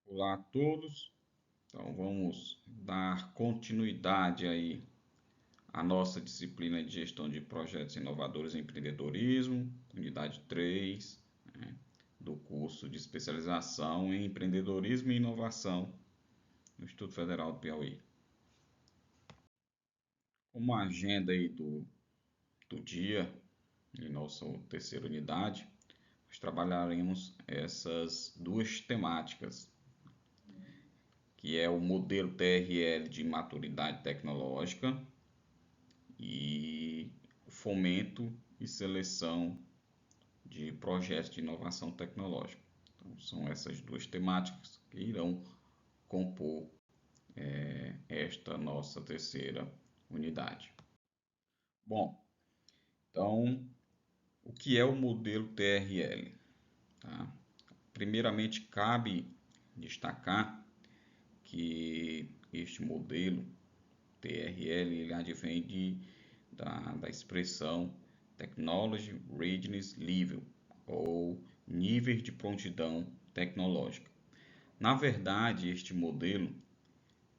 Olá a todos. Então vamos dar continuidade aí à nossa disciplina de gestão de projetos inovadores em empreendedorismo, unidade 3, né, do curso de especialização em empreendedorismo e inovação no Instituto Federal do Piauí. Como agenda aí do dia, em nossa terceira unidade, nós trabalharemos essas duas temáticas, que é o modelo TRL de maturidade tecnológica e o fomento e seleção de projetos de inovação tecnológica. Então, são essas duas temáticas que irão compor esta nossa terceira unidade. Bom, então, o que é o modelo TRL? Tá? Primeiramente, cabe destacar que este modelo TRL ele advém da expressão Technology Readiness Level, ou níveis de prontidão tecnológica. Na verdade, este modelo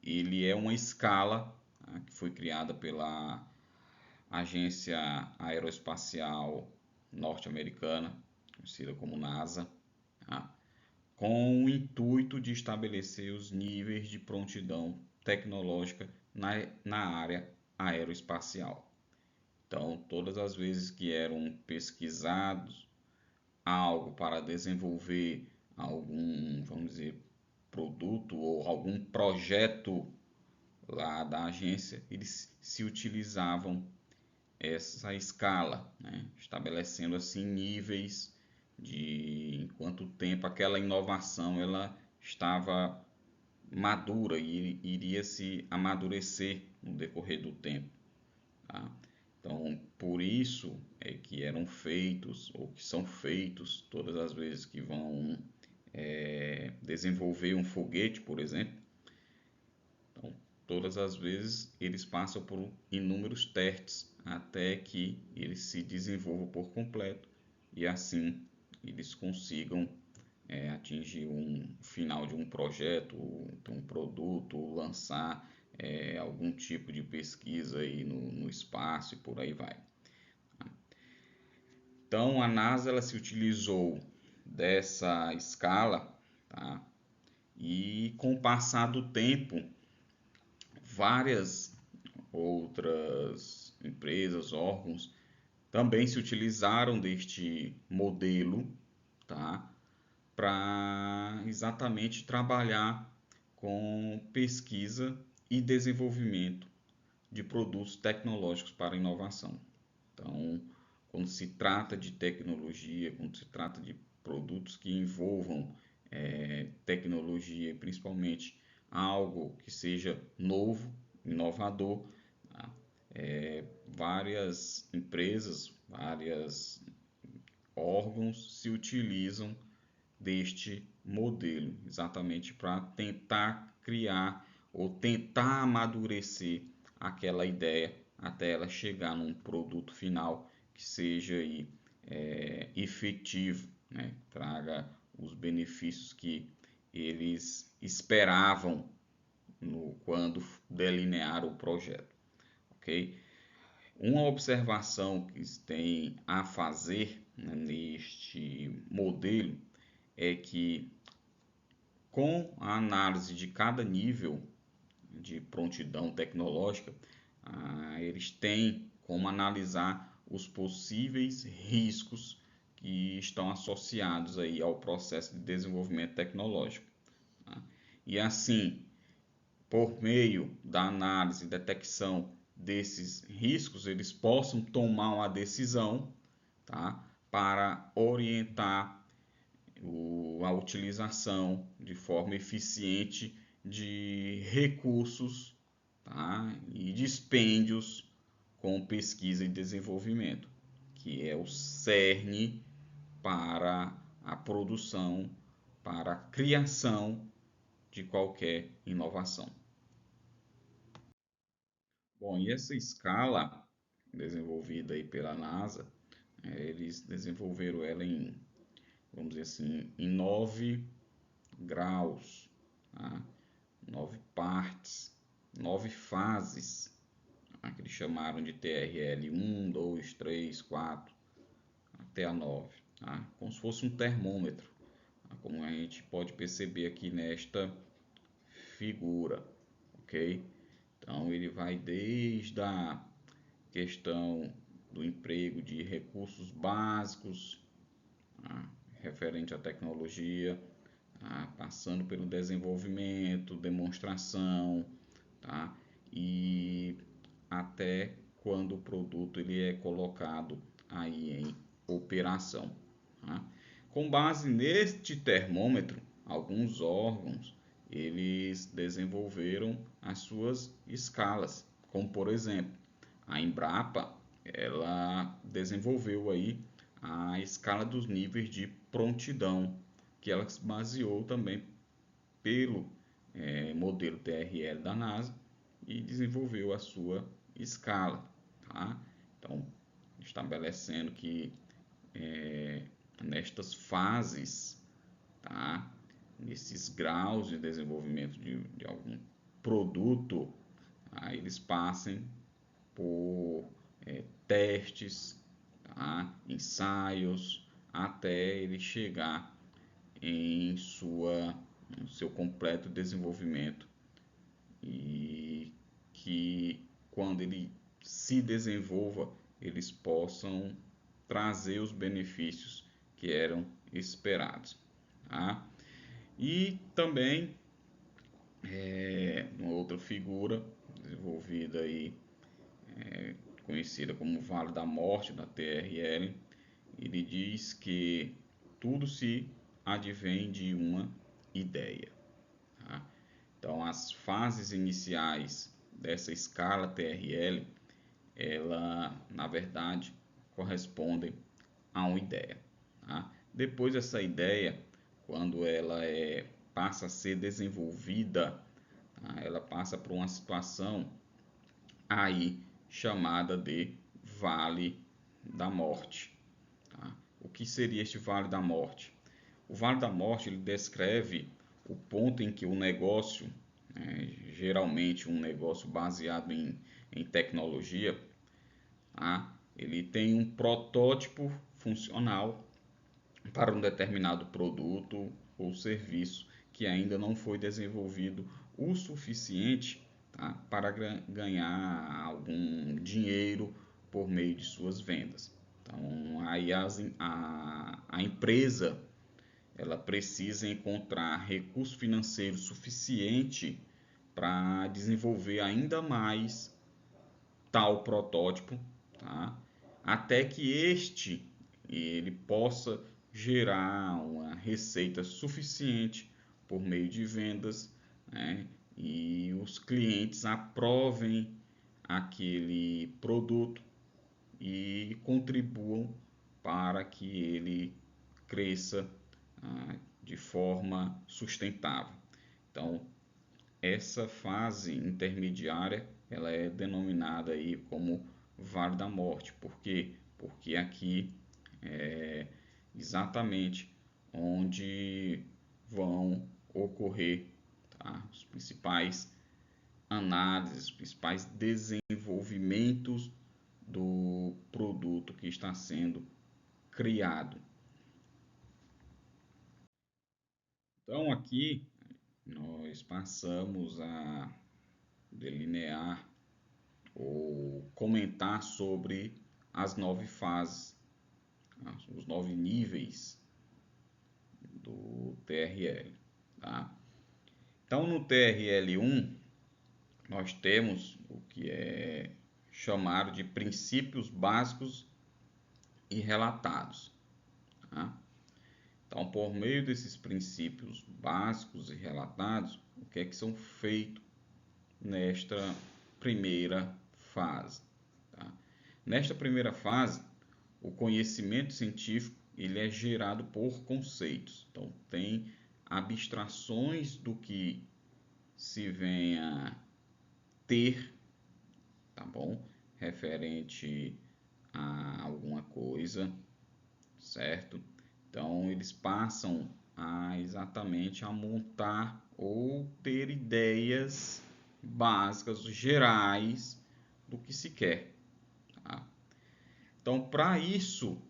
ele é uma escala, tá, que foi criada pela Agência Aeroespacial Norte-Americana, conhecida como NASA, tá, com o intuito de estabelecer os níveis de prontidão tecnológica na área aeroespacial. Então, todas as vezes que eram pesquisados algo para desenvolver algum, vamos dizer, produto ou algum projeto lá da agência, eles se utilizavam essa escala, né? Estabelecendo assim níveis de em quanto tempo aquela inovação ela estava madura e iria se amadurecer no decorrer do tempo. Tá? Então, por isso é que eram feitos, ou que são feitos, todas as vezes que vão desenvolver um foguete, por exemplo. Então, todas as vezes eles passam por inúmeros testes até que eles se desenvolvam por completo e assim eles consigam atingir um final de um projeto, um produto, lançar algum tipo de pesquisa aí no espaço e por aí vai. Então a NASA ela se utilizou dessa escala, tá? E com o passar do tempo, várias outras empresas, órgãos também se utilizaram deste modelo, tá? Para exatamente trabalhar com pesquisa e desenvolvimento de produtos tecnológicos para inovação. Então, quando se trata de tecnologia, quando se trata de produtos que envolvam tecnologia, principalmente algo que seja novo, inovador, tá? Várias empresas, vários órgãos se utilizam deste modelo, exatamente para tentar criar ou tentar amadurecer aquela ideia até ela chegar num produto final que seja aí, efetivo, né? Traga os benefícios que eles esperavam quando delinearam o projeto, ok? Uma observação que tem a fazer, né, neste modelo é que com a análise de cada nível de prontidão tecnológica, eles têm como analisar os possíveis riscos que estão associados aí ao processo de desenvolvimento tecnológico. Tá? E assim, por meio da análise e detecção desses riscos, eles possam tomar uma decisão, tá? Para orientar a utilização de forma eficiente de recursos, tá? E dispêndios com pesquisa e desenvolvimento, que é o cerne para a produção, para a criação de qualquer inovação. Bom, e essa escala desenvolvida aí pela NASA, eles desenvolveram ela em, vamos dizer assim, em 9 graus, tá? 9 partes, 9 fases, tá? Que eles chamaram de TRL 1, 2, 3, 4, até a 9, tá? Como se fosse um termômetro, tá? Como a gente pode perceber aqui nesta figura, ok? Então ele vai desde a questão do emprego de recursos básicos, tá? Referente à tecnologia, tá? Passando pelo desenvolvimento, demonstração, tá? E até quando o produto ele é colocado aí em operação, tá? Com base neste termômetro, alguns órgãos eles desenvolveram as suas escalas, como por exemplo, a Embrapa, ela desenvolveu aí a escala dos níveis de prontidão, que ela se baseou também pelo modelo TRL da NASA e desenvolveu a sua escala, tá? Então, estabelecendo que nestas fases, tá? Nesses graus de desenvolvimento de algum produto, tá? Eles passem por testes, tá? Ensaios, até ele chegar em seu completo desenvolvimento, e que quando ele se desenvolva, eles possam trazer os benefícios que eram esperados, tá? E também uma outra figura desenvolvida aí, conhecida como Vale da Morte, da TRL, ele diz que tudo se advém de uma ideia, tá? Então, as fases iniciais dessa escala TRL, ela, na verdade, correspondem a uma ideia, tá? Depois dessa ideia, quando ela passa a ser desenvolvida, tá? Ela passa por uma situação aí chamada de Vale da Morte, tá? O que seria este Vale da Morte? O Vale da Morte ele descreve o ponto em que o negócio, geralmente um negócio baseado em tecnologia, tá? Ele tem um protótipo funcional para um determinado produto ou serviço que ainda não foi desenvolvido o suficiente, tá? Para ganhar algum dinheiro por meio de suas vendas. Então, aí a empresa ela precisa encontrar recurso financeiro suficiente para desenvolver ainda mais tal protótipo, tá? Até que ele possa gerar uma receita suficiente por meio de vendas, né? E os clientes aprovem aquele produto e contribuam para que ele cresça de forma sustentável. Então, essa fase intermediária ela é denominada aí como Vale da Morte. Por quê? Porque aqui é exatamente onde vão ocorrer, tá? Os principais análises, os principais desenvolvimentos do produto que está sendo criado. Então aqui nós passamos a delinear ou comentar sobre as 9 fases, os 9 níveis do TRL, tá? Então no TRL1 nós temos o que é chamado de princípios básicos e relatados, tá? Então, por meio desses princípios básicos e relatados, o que é que são feitos nesta primeira fase, tá? Nesta primeira fase, o conhecimento científico ele é gerado por conceitos. Então, tem abstrações do que se venha ter, tá bom? Referente a alguma coisa, certo? Então, eles passam exatamente a montar ou ter ideias básicas, gerais do que se quer. Tá? Então, para isso,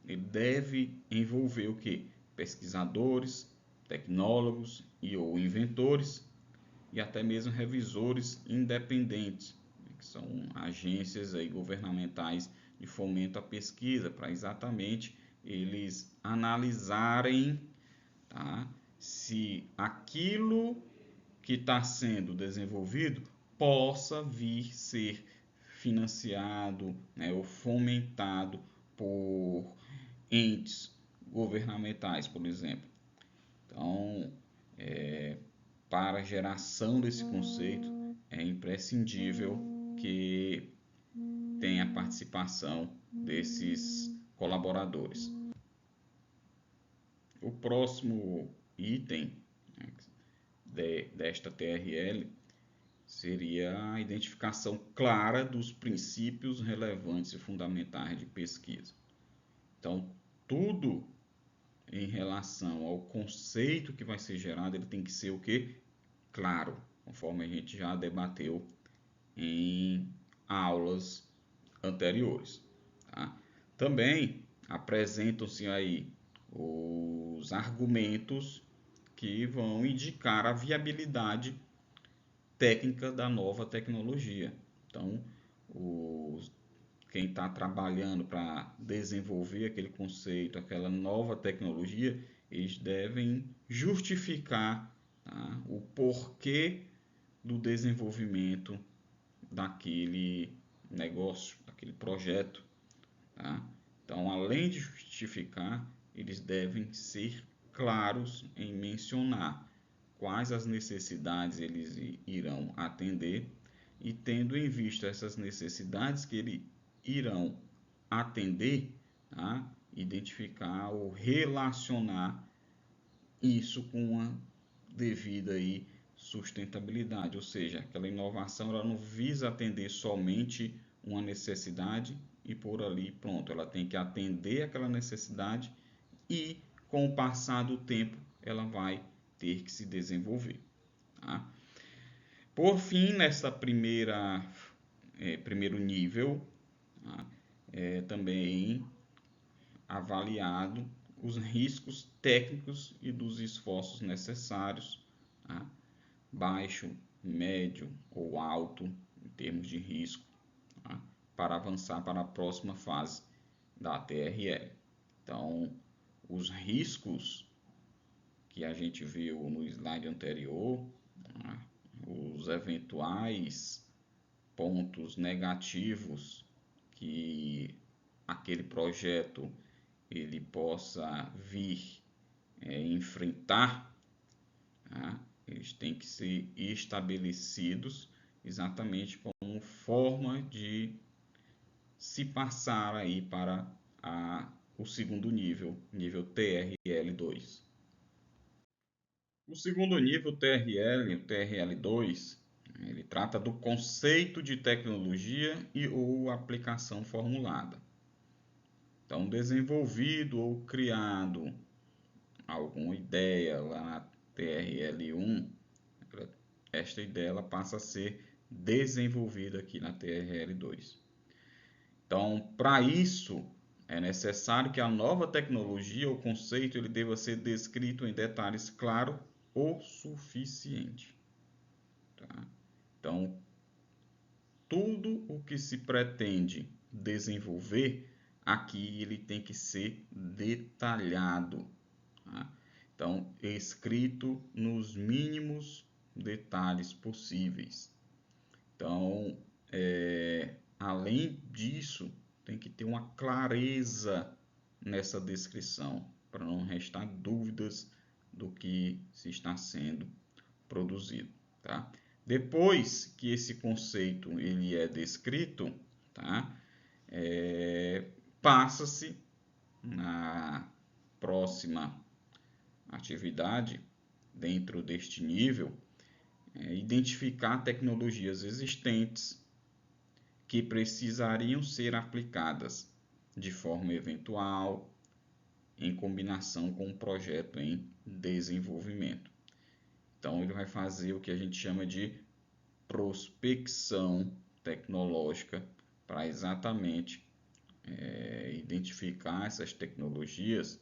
ele deve envolver o quê? Pesquisadores, tecnólogos e ou inventores e até mesmo revisores independentes, que são agências aí governamentais de fomento à pesquisa, para exatamente eles analisarem, tá, se aquilo que está sendo desenvolvido possa vir ser financiado, né, ou fomentado por entes governamentais, por exemplo. Então, para a geração desse conceito, é imprescindível que tenha a participação desses colaboradores. O próximo item, né, desta TRL seria a identificação clara dos princípios relevantes e fundamentais de pesquisa. Então, tudo em relação ao conceito que vai ser gerado, ele tem que ser o quê? Claro, conforme a gente já debateu em aulas anteriores. Tá? Também apresentam-se aí os argumentos que vão indicar a viabilidade técnica da nova tecnologia. Então, quem está trabalhando para desenvolver aquele conceito, aquela nova tecnologia, eles devem justificar, tá, o porquê do desenvolvimento daquele negócio, daquele projeto. Tá? Então, além de justificar, eles devem ser claros em mencionar quais as necessidades eles irão atender e, tendo em vista essas necessidades que eles irão atender, tá? Identificar ou relacionar isso com uma devida aí sustentabilidade, ou seja, aquela inovação ela não visa atender somente uma necessidade e por ali pronto, ela tem que atender aquela necessidade e com o passar do tempo ela vai ter que se desenvolver. Tá? Por fim, nessa primeiro nível, tá, também avaliado os riscos técnicos e dos esforços necessários, tá? Baixo, médio ou alto em termos de risco, tá? Para avançar para a próxima fase da TRL. Então, os riscos que a gente viu no slide anterior, tá? Os eventuais pontos negativos que aquele projeto ele possa vir enfrentar, tá? Eles têm que ser estabelecidos exatamente como forma de se passar aí para o segundo nível, nível TRL2. O segundo nível TRL, o TRL2, ele trata do conceito de tecnologia e ou aplicação formulada. Então, desenvolvido ou criado alguma ideia lá na TRL1, esta ideia ela passa a ser desenvolvida aqui na TRL2. Então, para isso, é necessário que a nova tecnologia ou conceito ele deva ser descrito em detalhes claros o suficiente. Tá? Então, tudo o que se pretende desenvolver aqui ele tem que ser detalhado. Tá? Então, escrito nos mínimos detalhes possíveis. Então, além disso, tem que ter uma clareza nessa descrição, para não restar dúvidas do que se está sendo produzido. Tá? Depois que esse conceito ele é descrito, tá? Passa-se na próxima atividade, dentro deste nível, identificar tecnologias existentes que precisariam ser aplicadas de forma eventual em combinação com o projeto em desenvolvimento. Então, ele vai fazer o que a gente chama de prospecção tecnológica para exatamente identificar essas tecnologias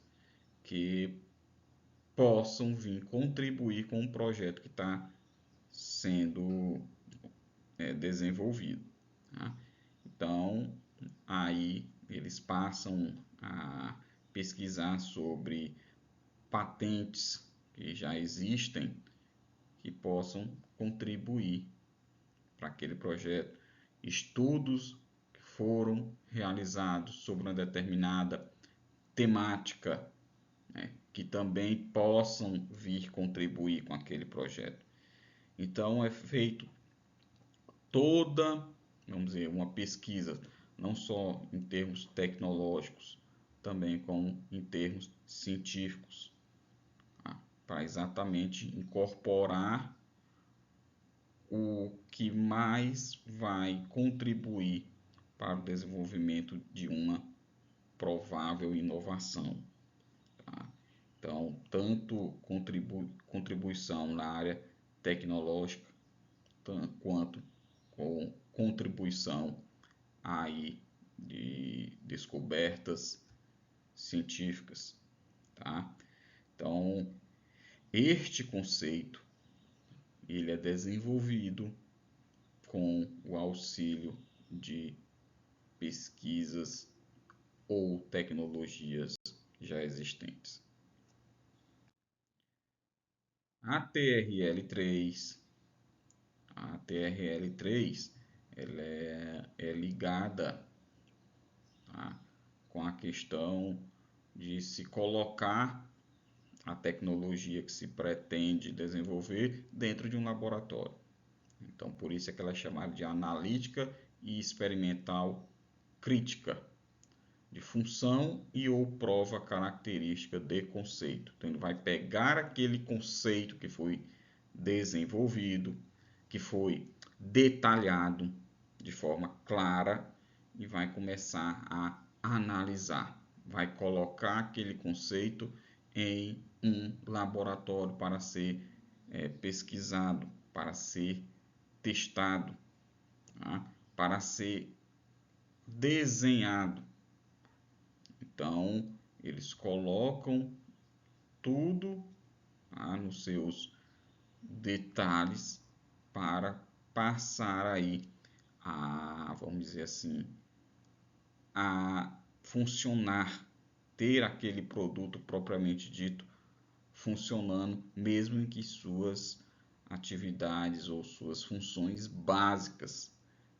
que possam vir contribuir com o projeto que está sendo desenvolvido. Tá? Então, aí eles passam a pesquisar sobre patentes que já existem que possam contribuir para aquele projeto, estudos que foram realizados sobre uma determinada temática, né, que também possam vir contribuir com aquele projeto. Então é feito toda, vamos dizer, uma pesquisa, não só em termos tecnológicos, também como em termos científicos, tá? Para exatamente incorporar o que mais vai contribuir para o desenvolvimento de uma provável inovação. Tá? Então, tanto contribuição na área tecnológica, quanto com contribuição aí de descobertas científicas, tá? Então, este conceito ele é desenvolvido com o auxílio de pesquisas ou tecnologias já existentes. A TRL3, ela é ligada, tá, com a questão de se colocar a tecnologia que se pretende desenvolver dentro de um laboratório. Então, por isso é que ela é chamada de analítica e experimental crítica, de função e ou prova característica de conceito. Então, ele vai pegar aquele conceito que foi desenvolvido, que foi detalhado de forma clara e vai começar a analisar, vai colocar aquele conceito em um laboratório para ser pesquisado, para ser testado, tá? Para ser desenhado. Então, eles colocam tudo, tá, nos seus detalhes para passar aí a, vamos dizer assim, a funcionar, ter aquele produto propriamente dito funcionando, mesmo em que suas atividades ou suas funções básicas,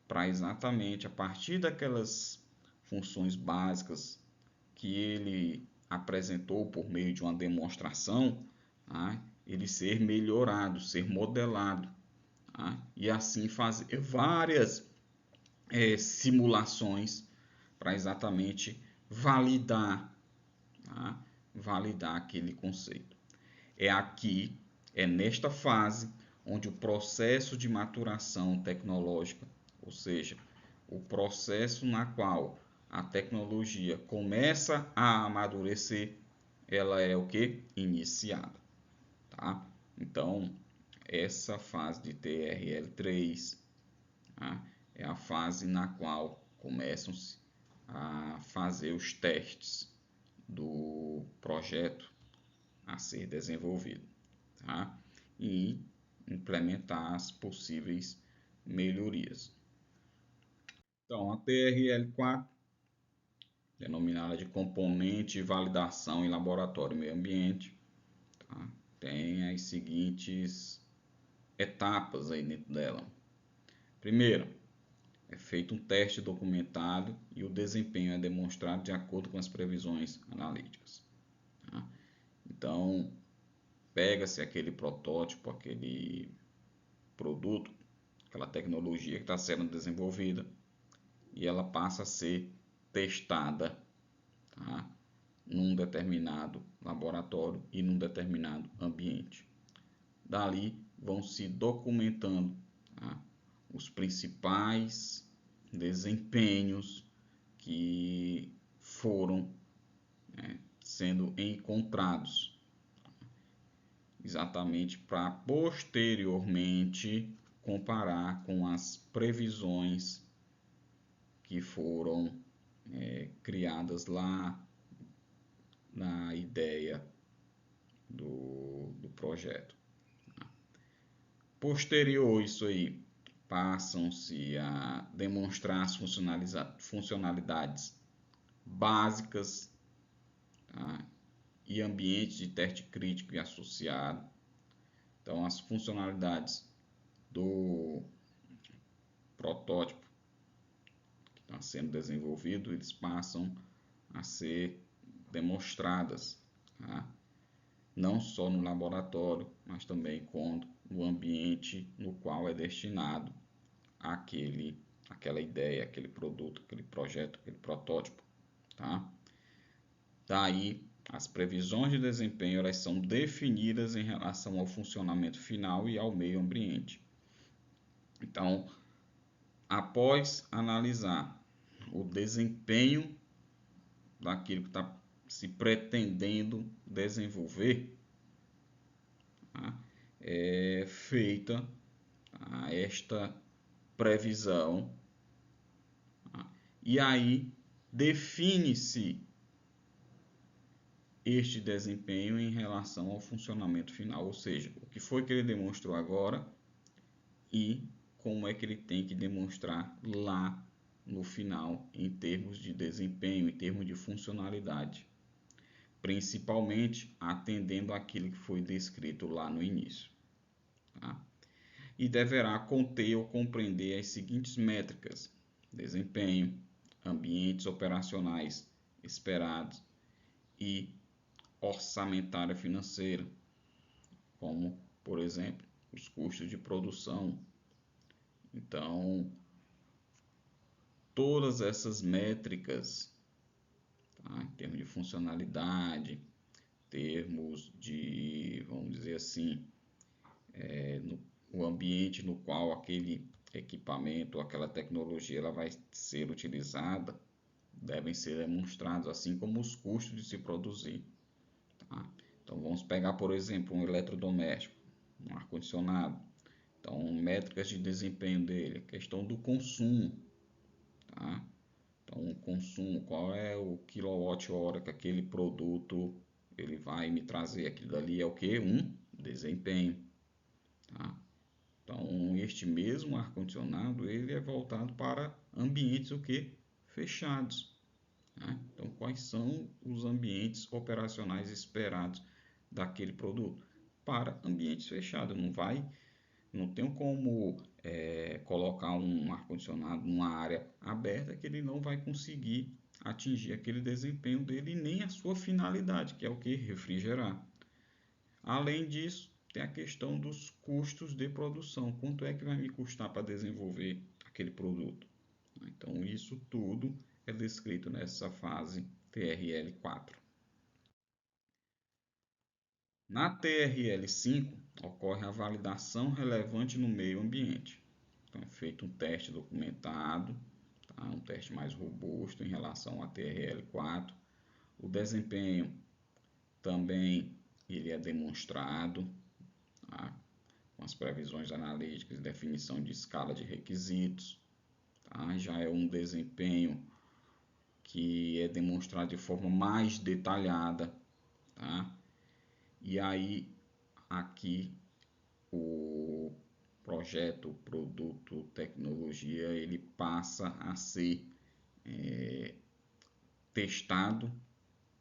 para exatamente a partir daquelas funções básicas que ele apresentou por meio de uma demonstração, tá, ele ser melhorado, ser modelado, tá, e assim fazer várias simulações para exatamente validar, tá, validar aquele conceito. É aqui, é nesta fase, onde o processo de maturação tecnológica, ou seja, o processo na qual a tecnologia começa a amadurecer, ela é o que? Iniciada. Tá? Então, essa fase de TRL3, tá, é a fase na qual começam-se a fazer os testes do projeto a ser desenvolvido, tá? E implementar as possíveis melhorias. Então, a TRL4, denominada de componente de validação em laboratório e meio ambiente, tá? Tem as seguintes etapas aí dentro dela. Primeiro, é feito um teste documentado e o desempenho é demonstrado de acordo com as previsões analíticas. Tá? Então, pega-se aquele protótipo, aquele produto, aquela tecnologia que está sendo desenvolvida e ela passa a ser testada, tá, num determinado laboratório e num determinado ambiente. Dali vão se documentando, tá, os principais desempenhos que foram sendo encontrados, exatamente para posteriormente comparar com as previsões que foram criadas lá na ideia do projeto. Posterior isso aí, passam-se a demonstrar as funcionalidades básicas, tá? E ambientes de teste crítico e associado. Então, as funcionalidades do protótipo que está sendo desenvolvido, eles passam a ser demonstradas, tá? Não só no laboratório, mas também no ambiente no qual é destinado aquela ideia, aquele produto, aquele projeto, aquele protótipo, tá? Daí, as previsões de desempenho elas são definidas em relação ao funcionamento final e ao meio ambiente. Então, após analisar o desempenho daquilo que está se pretendendo desenvolver, tá? É feita esta previsão, tá? E aí define-se este desempenho em relação ao funcionamento final, ou seja, o que foi que ele demonstrou agora e como é que ele tem que demonstrar lá no final em termos de desempenho, em termos de funcionalidade, principalmente atendendo àquilo que foi descrito lá no início, tá? E deverá conter ou compreender as seguintes métricas: desempenho, ambientes operacionais esperados e orçamentária financeira, como, por exemplo, os custos de produção. Então, todas essas métricas, tá? Em termos de funcionalidade, termos de, vamos dizer assim, o ambiente no qual aquele equipamento, aquela tecnologia ela vai ser utilizada, devem ser demonstrados, assim como os custos de se produzir. Tá? Então, vamos pegar, por exemplo, um eletrodoméstico, um ar-condicionado. Então, métricas de desempenho dele, questão do consumo. Tá? Então, o consumo, qual é o quilowatt-hora que aquele produto ele vai me trazer? Aquilo dali é o que? Um desempenho. Tá? Então, este mesmo ar-condicionado ele é voltado para ambientes o que? Fechados. Né? Então, quais são os ambientes operacionais esperados daquele produto? Para ambientes fechados, não tem como colocar um ar-condicionado numa área aberta que ele não vai conseguir atingir aquele desempenho dele e nem a sua finalidade, que é o que? Refrigerar. Além disso, tem a questão dos custos de produção. Quanto é que vai me custar para desenvolver aquele produto? Então, isso tudo é descrito nessa fase TRL4. Na TRL5, ocorre a validação relevante no meio ambiente. Então, é feito um teste documentado, tá? Um teste mais robusto em relação à TRL4. O desempenho também ele é demonstrado, tá? Com as previsões analíticas e definição de escala de requisitos. Tá? Já é um desempenho que é demonstrado de forma mais detalhada, tá? E aí aqui o projeto, produto, tecnologia, ele passa a ser testado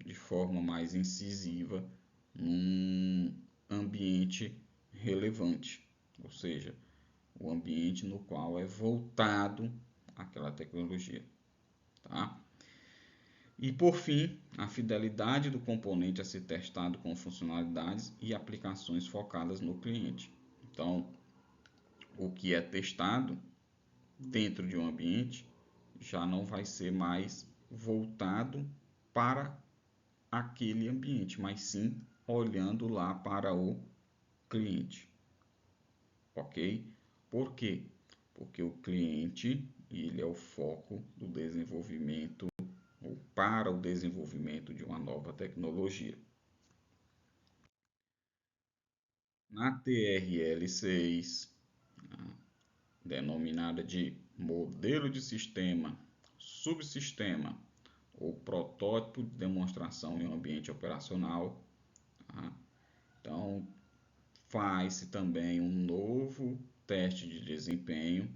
de forma mais incisiva num ambiente relevante, ou seja, o ambiente no qual é voltado àquela tecnologia, tá? E por fim, a fidelidade do componente a ser testado com funcionalidades e aplicações focadas no cliente. Então, o que é testado dentro de um ambiente já não vai ser mais voltado para aquele ambiente, mas sim olhando lá para o cliente. Ok? Por quê? Porque o cliente ele é o foco do desenvolvimento ou para o desenvolvimento de uma nova tecnologia. Na TRL6, denominada de modelo de sistema, subsistema ou protótipo de demonstração em um ambiente operacional, tá? Então, faz-se também um novo teste de desempenho.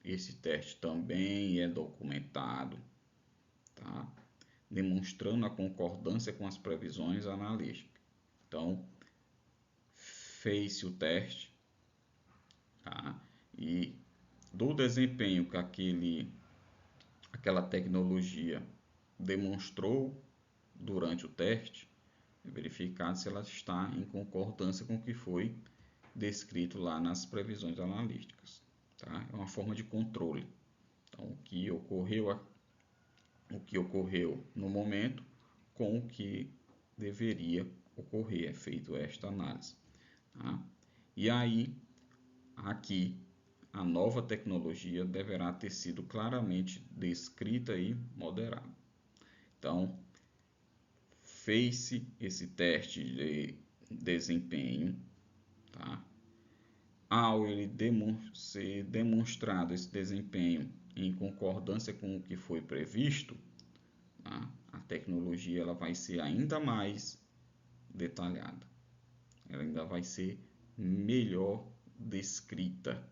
Esse teste também é documentado, tá? Demonstrando a concordância com as previsões analíticas. Então, fez-se o teste, tá? E do desempenho que aquela tecnologia demonstrou durante o teste, é verificado se ela está em concordância com o que foi descrito lá nas previsões analíticas, tá? É uma forma de controle. Então, o que ocorreu no momento com o que deveria ocorrer, é feito esta análise, tá? E aí, aqui, a nova tecnologia deverá ter sido claramente descrita e moderada. Então, fez-se esse teste de desempenho, tá? Ao ele ser demonstrado esse desempenho em concordância com o que foi previsto, tá? A tecnologia ela vai ser ainda mais detalhada, ela ainda vai ser melhor descrita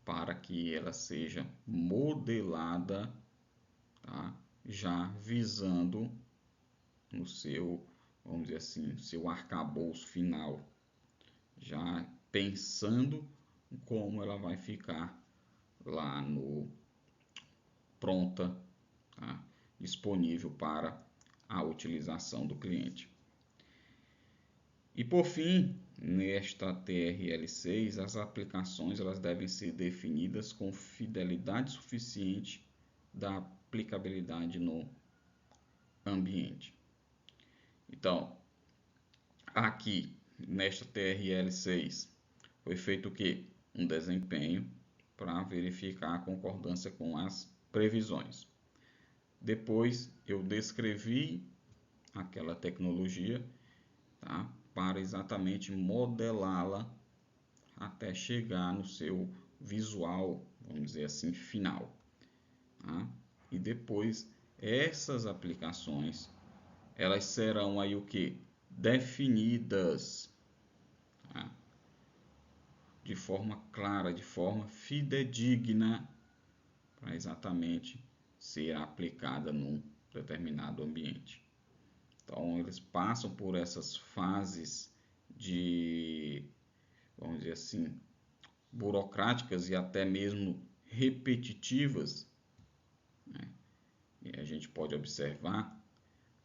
para que ela seja modelada, tá? Já visando no seu, vamos dizer assim, seu arcabouço final, já pensando como ela vai ficar lá no pronta, tá? Disponível para a utilização do cliente. E por fim, nesta TRL6, as aplicações elas devem ser definidas com fidelidade suficiente da aplicabilidade no ambiente. Então, aqui nesta TRL6 foi feito o que? Um desempenho para verificar a concordância com as previsões. Depois eu descrevi aquela tecnologia, tá? Para exatamente modelá-la até chegar no seu visual, vamos dizer assim, final, tá? E depois essas aplicações elas serão aí o que? Definidas, tá? De forma clara, de forma fidedigna, para exatamente ser aplicada num determinado ambiente. Então, eles passam por essas fases de, vamos dizer assim, burocráticas e até mesmo repetitivas, né? E a gente pode observar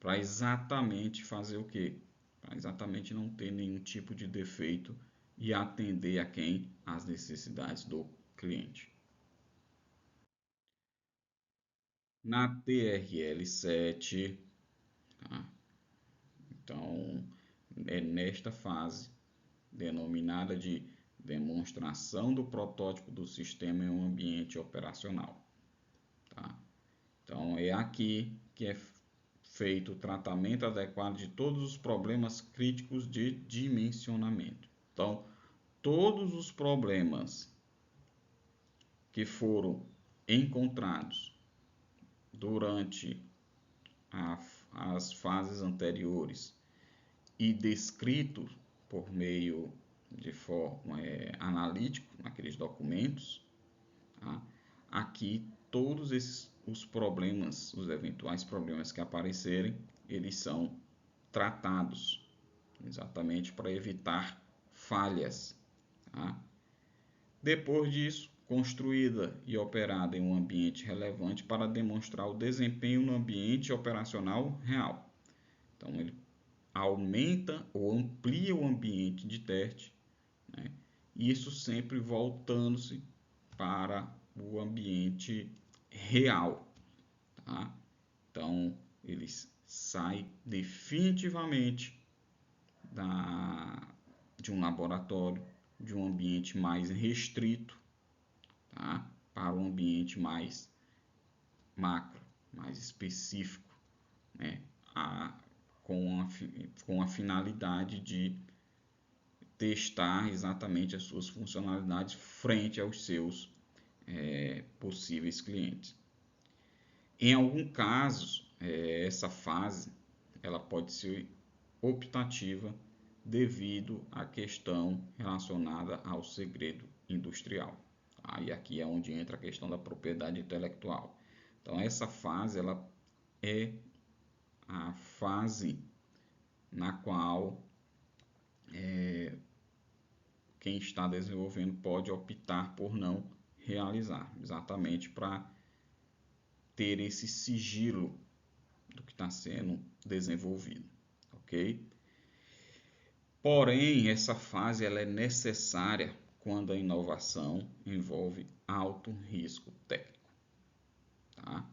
para exatamente fazer o quê? Para exatamente não ter nenhum tipo de defeito e atender a quem? As necessidades do cliente. Na TRL7, tá? Então, é nesta fase, denominada de demonstração do protótipo do sistema em um ambiente operacional, tá? Então, é aqui que é feito o tratamento adequado de todos os problemas críticos de dimensionamento. Então, todos os problemas que foram encontrados durante as fases anteriores e descritos por meio de forma analítica naqueles documentos, tá? Aqui todos os problemas, os eventuais problemas que aparecerem, eles são tratados exatamente para evitar falhas, tá? Depois disso, construída e operada em um ambiente relevante para demonstrar o desempenho no ambiente operacional real. Então, ele aumenta ou amplia o ambiente de teste, né? Isso sempre voltando-se para o ambiente real, tá? Então, eles saem definitivamente de um laboratório, de um ambiente mais restrito, tá? Para um ambiente mais macro, mais específico, né, com a finalidade de testar exatamente as suas funcionalidades frente aos seus possíveis clientes. Em alguns casos, essa fase ela pode ser optativa devido à questão relacionada ao segredo industrial. Tá? E aqui é onde entra a questão da propriedade intelectual. Então, essa fase ela é a fase na qual quem está desenvolvendo pode optar por não realizar, exatamente para ter esse sigilo do que está sendo desenvolvido, ok? Porém, essa fase ela é necessária quando a inovação envolve alto risco técnico, tá?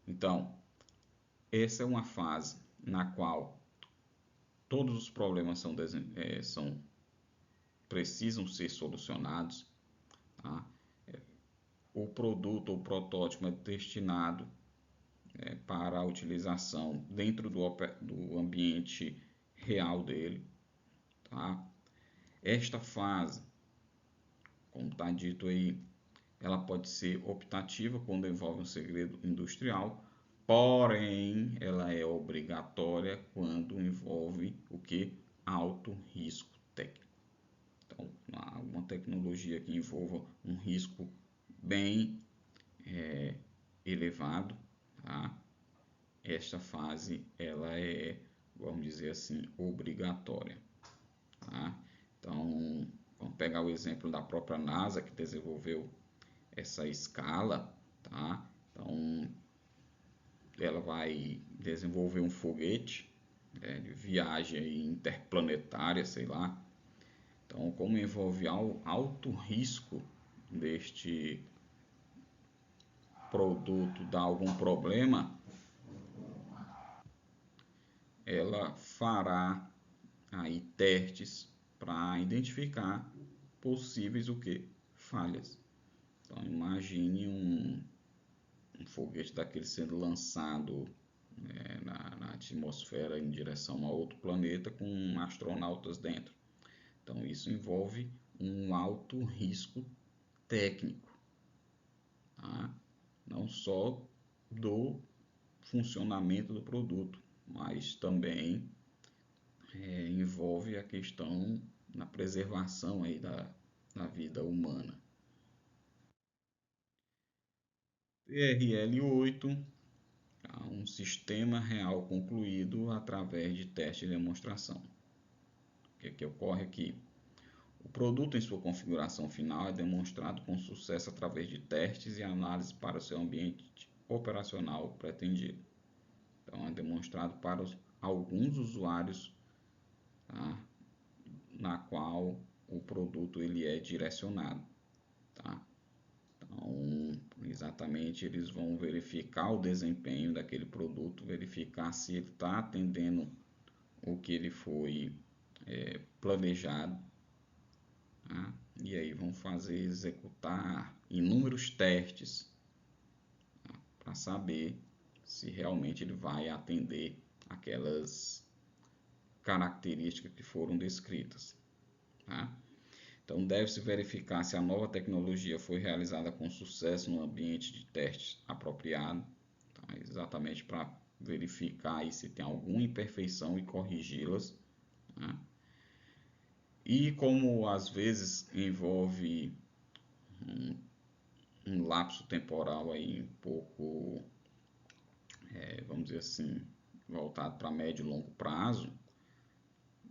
Então, essa é uma fase na qual todos os problemas precisam ser solucionados, tá? O produto ou protótipo é destinado para a utilização dentro do ambiente real dele, tá? Esta fase, como está dito aí, ela pode ser optativa quando envolve um segredo industrial, porém ela é obrigatória quando envolve o que? Alto risco técnico. Então, uma tecnologia que envolva um risco bem elevado, tá? Esta fase ela é, vamos dizer assim, obrigatória, tá? Então, vamos pegar o exemplo da própria NASA que desenvolveu essa escala, tá? Então, ela vai desenvolver um foguete de viagem interplanetária, sei lá. Então, como envolve alto risco deste produto dar algum problema, ela fará aí testes para identificar possíveis o que? Falhas. Então imagine um foguete daquele sendo lançado na atmosfera em direção a outro planeta com astronautas dentro. Então isso envolve um alto risco técnico, tá? Não só do funcionamento do produto, mas também envolve a questão na preservação aí da vida humana. TRL8 é um sistema real concluído através de teste e demonstração. O que ocorre aqui? O produto em sua configuração final é demonstrado com sucesso através de testes e análises para o seu ambiente operacional pretendido. Então, é demonstrado para alguns usuários, tá? Na qual o produto ele é direcionado, tá? Então, exatamente, eles vão verificar o desempenho daquele produto, verificar se ele está atendendo o que ele foi planejado, tá? E aí vão executar inúmeros testes, tá? Para saber se realmente ele vai atender aquelas características que foram descritas, tá? Então, deve-se verificar se a nova tecnologia foi realizada com sucesso no ambiente de testes apropriado, tá? Exatamente para verificar aí se tem alguma imperfeição e corrigi-las, tá? E como às vezes envolve um lapso temporal aí um pouco, vamos dizer assim, voltado para médio e longo prazo,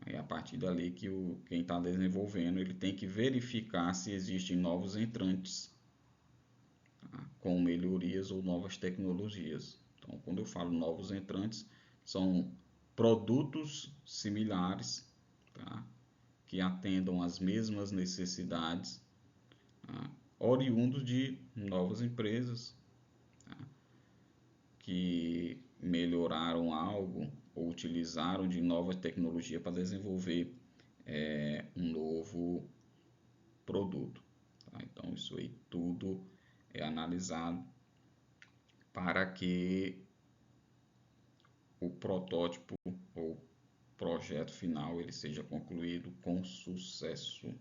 é a partir dali que quem está desenvolvendo ele tem que verificar se existem novos entrantes, tá? Com melhorias ou novas tecnologias. Então, quando eu falo novos entrantes, são produtos similares, tá? Que atendam às mesmas necessidades, tá? Oriundos de novas empresas, tá? Que melhoraram algo ou utilizaram de nova tecnologia para desenvolver um novo produto, tá? Então isso aí tudo é analisado para que o protótipo ou projeto final ele seja concluído com sucesso.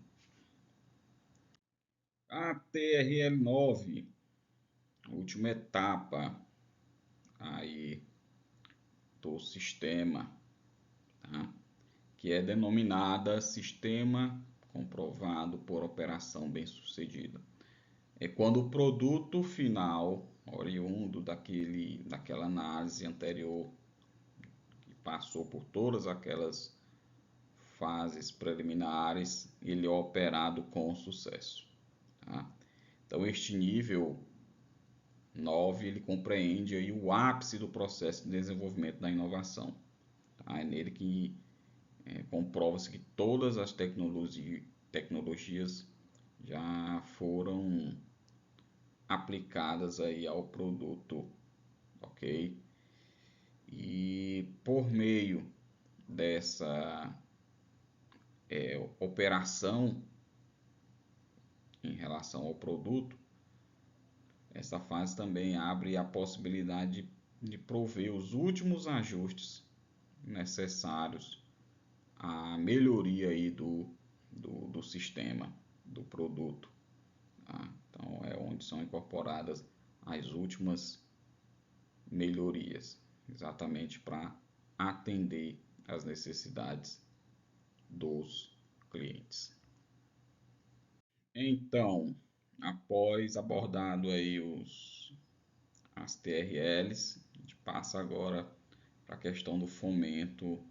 A TRL9, última etapa aí do sistema, tá? Que é denominada Sistema Comprovado por Operação Bem-Sucedida. É quando o produto final, oriundo daquela análise anterior, que passou por todas aquelas fases preliminares, ele é operado com sucesso. Tá? Então, este nível 9, ele compreende aí o ápice do processo de desenvolvimento da inovação. Tá? É nele que comprova-se que todas as tecnologias já foram aplicadas aí ao produto, ok? E por meio dessa operação em relação ao produto, essa fase também abre a possibilidade de prover os últimos ajustes necessários à melhoria aí do sistema, do produto. Tá? Então é onde são incorporadas as últimas melhorias, exatamente para atender às necessidades dos clientes. Então, após abordado aí as TRLs, a gente passa agora para a questão do fomento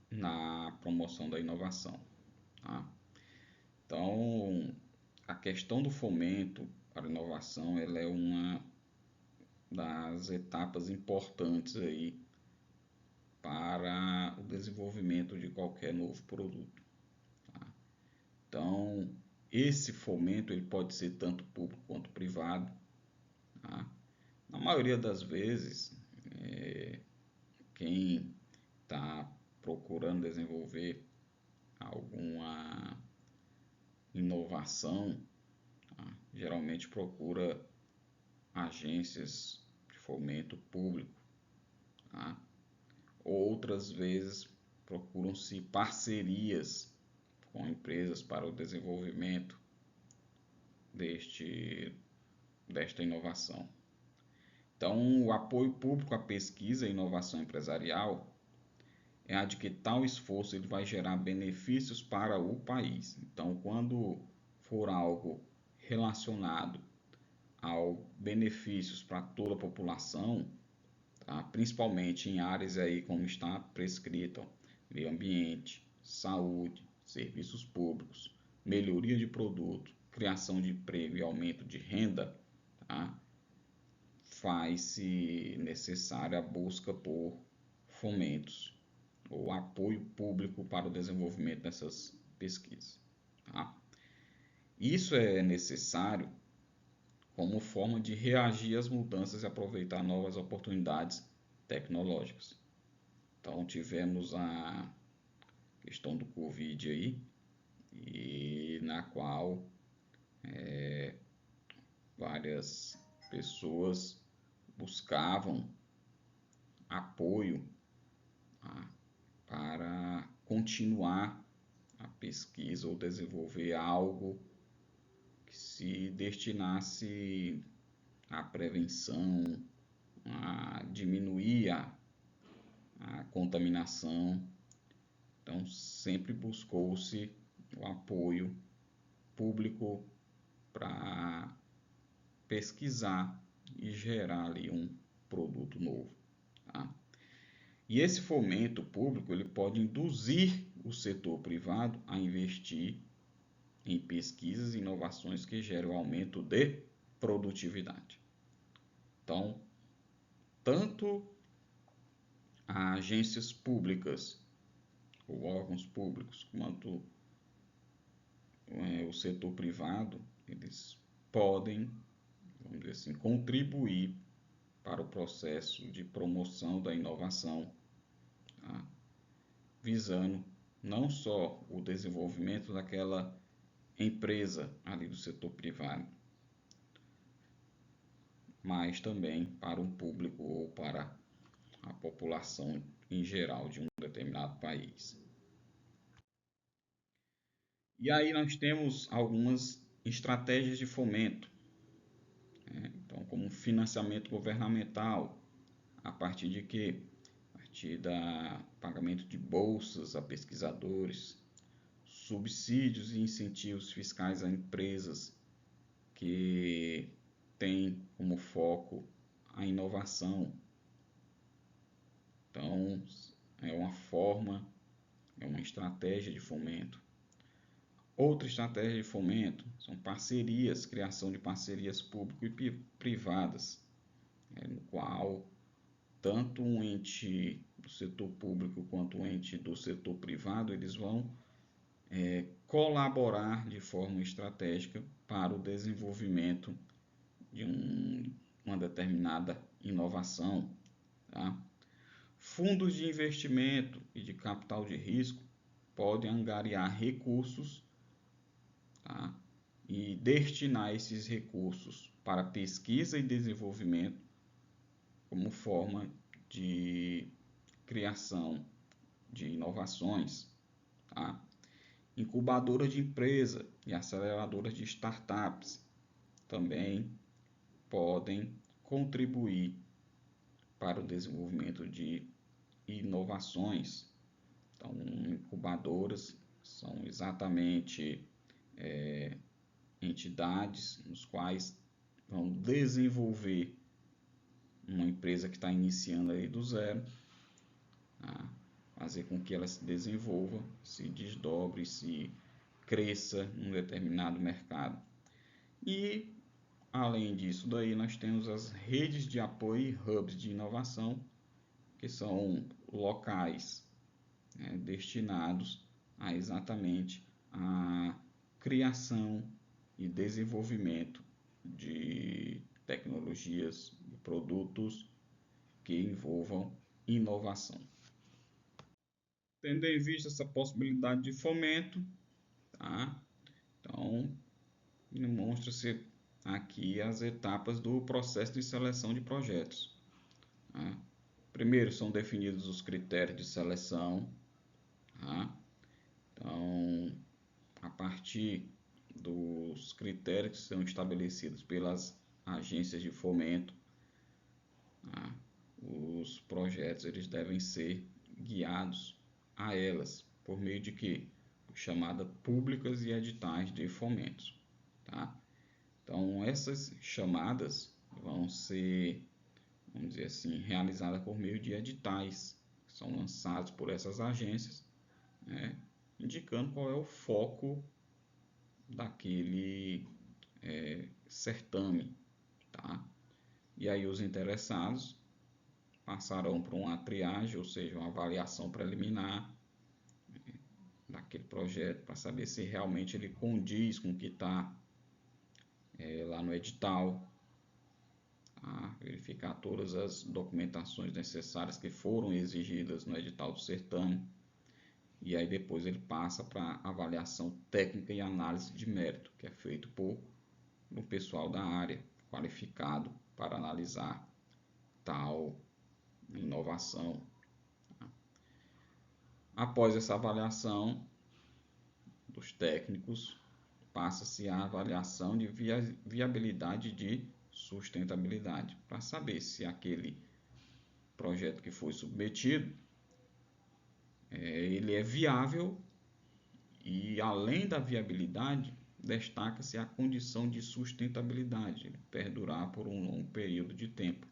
na promoção da inovação. Tá? Então, a questão do fomento para a inovação ela é uma das etapas importantes aí para o desenvolvimento de qualquer novo produto. Tá? Então, esse fomento ele pode ser tanto público quanto privado. Tá? Na maioria das vezes, quem está procurando desenvolver alguma inovação, tá? Geralmente procura agências de fomento público. Tá? Outras vezes procuram-se parcerias com empresas para o desenvolvimento desta inovação. Então, o apoio público à pesquisa e inovação empresarial é a de que tal esforço ele vai gerar benefícios para o país. Então, quando for algo relacionado ao benefícios para toda a população, tá? Principalmente em áreas aí como está prescrito, meio ambiente, saúde, serviços públicos, melhoria de produto, criação de emprego e aumento de renda, tá? Faz-se necessária a busca por fomentos ou apoio público para o desenvolvimento dessas pesquisas. Tá? Isso é necessário como forma de reagir às mudanças e aproveitar novas oportunidades tecnológicas. Então tivemos a questão do Covid aí, e na qual várias pessoas buscavam apoio, tá? Para continuar a pesquisa ou desenvolver algo que se destinasse à prevenção, a diminuir a contaminação. Então, sempre buscou-se o apoio público para pesquisar e gerar ali um produto novo. Tá? E esse fomento público ele pode induzir o setor privado a investir em pesquisas e inovações que geram aumento de produtividade. Então, tanto agências públicas ou órgãos públicos quanto o setor privado, eles podem, vamos dizer assim, contribuir para o processo de promoção da inovação, tá? Visando não só o desenvolvimento daquela empresa ali do setor privado, mas também para um público ou para a população em geral de um determinado país. E aí nós temos algumas estratégias de fomento, né? Então, como financiamento governamental, a partir de quê? A partir do pagamento de bolsas a pesquisadores, subsídios e incentivos fiscais a empresas que têm como foco a inovação. Então, é uma forma, é uma estratégia de fomento. Outra estratégia de fomento são parcerias, criação de parcerias público e privadas, no qual tanto um ente do setor público quanto um ente do setor privado, eles vão colaborar de forma estratégica para o desenvolvimento de uma determinada inovação. Tá? Fundos de investimento e de capital de risco podem angariar recursos, tá? E destinar esses recursos para pesquisa e desenvolvimento como forma de criação de inovações. Tá? Incubadoras de empresa e aceleradoras de startups também podem contribuir para o desenvolvimento de inovações. Então, incubadoras são exatamente entidades nos quais vão desenvolver uma empresa que está iniciando aí do zero, tá? Fazer com que ela se desenvolva, se desdobre, se cresça num determinado mercado. E, além disso daí, nós temos as redes de apoio e hubs de inovação, que são locais, né, destinados a exatamente a criação e desenvolvimento de tecnologias e produtos que envolvam inovação. Tendo em vista essa possibilidade de fomento, tá? Então, demonstra-se aqui as etapas do processo de seleção de projetos. Tá? Primeiro são definidos os critérios de seleção. Tá? Então, a partir dos critérios que são estabelecidos pelas agências de fomento, tá? Os projetos eles devem ser guiados a elas por meio de quê? Chamadas públicas e editais de fomento. Tá? Então, essas chamadas vão ser, vamos dizer assim, realizadas por meio de editais que são lançados por essas agências, né, indicando qual é o foco daquele certame. Tá? E aí os interessados passarão por uma triagem, ou seja, uma avaliação preliminar daquele projeto para saber se realmente ele condiz com o que está lá no edital, tá? Verificar todas as documentações necessárias que foram exigidas no edital do certame, e aí depois ele passa para avaliação técnica e análise de mérito, que é feito por um pessoal da área qualificado para analisar tal inovação. Após essa avaliação dos técnicos, passa-se a avaliação de viabilidade de sustentabilidade, para saber se aquele projeto que foi submetido ele é viável, e além da viabilidade, destaca-se a condição de sustentabilidade, ele perdurar por um longo período de tempo.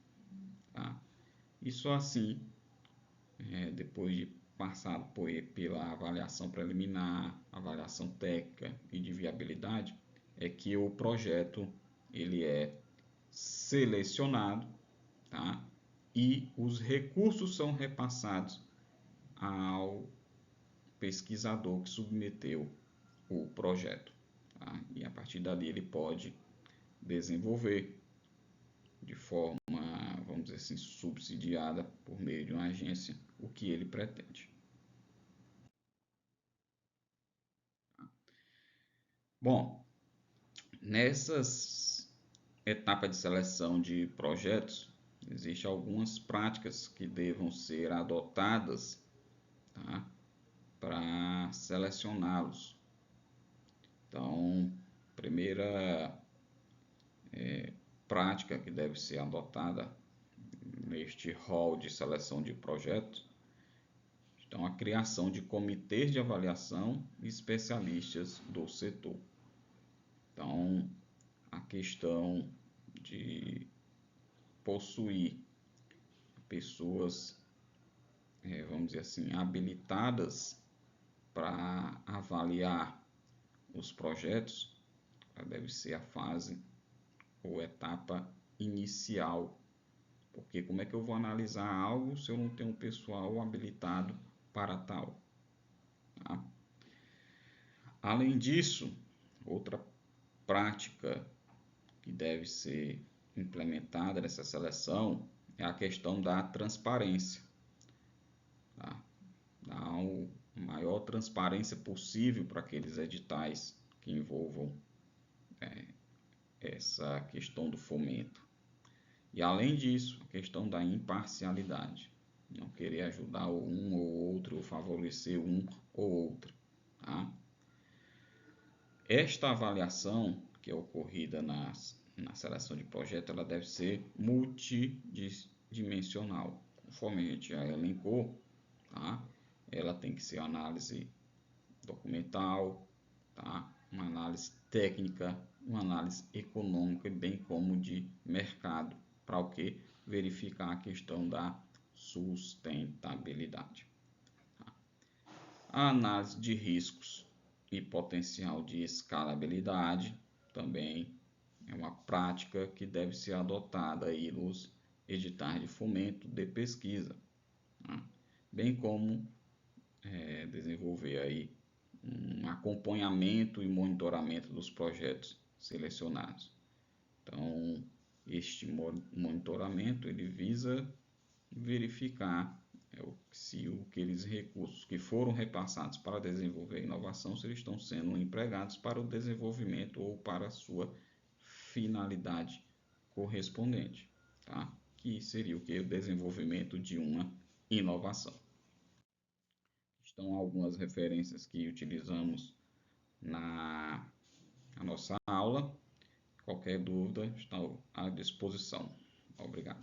Tá? E só assim, depois de passado pela avaliação preliminar, avaliação técnica e de viabilidade, é que o projeto ele é selecionado, tá? E os recursos são repassados ao pesquisador que submeteu o projeto. Tá? E a partir dali ele pode desenvolver de forma, vamos dizer assim, subsidiada por meio de uma agência o que ele pretende. Bom, nessas etapas de seleção de projetos, existem algumas práticas que devam ser adotadas, tá, para selecioná-los. Então, primeira prática que deve ser adotada neste rol de seleção de projetos, então a criação de comitês de avaliação e especialistas do setor. Então, a questão de possuir pessoas, vamos dizer assim, habilitadas para avaliar os projetos, deve ser a fase ou etapa inicial, porque como é que eu vou analisar algo se eu não tenho um pessoal habilitado para tal? Tá? Além disso, outra prática que deve ser implementada nessa seleção é a questão da transparência. Tá? Dar a maior transparência possível para aqueles editais que envolvam essa questão do fomento. E além disso, a questão da imparcialidade. Não querer ajudar um ou outro, ou favorecer um ou outro. Tá? Esta avaliação que é ocorrida na seleção de projeto, ela deve ser multidimensional. Conforme a gente já elencou, tá? Ela tem que ser análise documental, tá? Uma análise técnica, uma análise econômica, bem como de mercado, para o que? Verificar a questão da sustentabilidade. Tá? A análise de riscos e potencial de escalabilidade também é uma prática que deve ser adotada aí nos editais de fomento de pesquisa, tá? Bem como desenvolver aí um acompanhamento e monitoramento dos projetos selecionados. Então, este monitoramento ele visa verificar se aqueles recursos que foram repassados para desenvolver a inovação, se eles estão sendo empregados para o desenvolvimento ou para a sua finalidade correspondente, tá? Que seria o que? O desenvolvimento de uma inovação. Estão algumas referências que utilizamos na nossa aula. Qualquer dúvida está à disposição. Obrigado.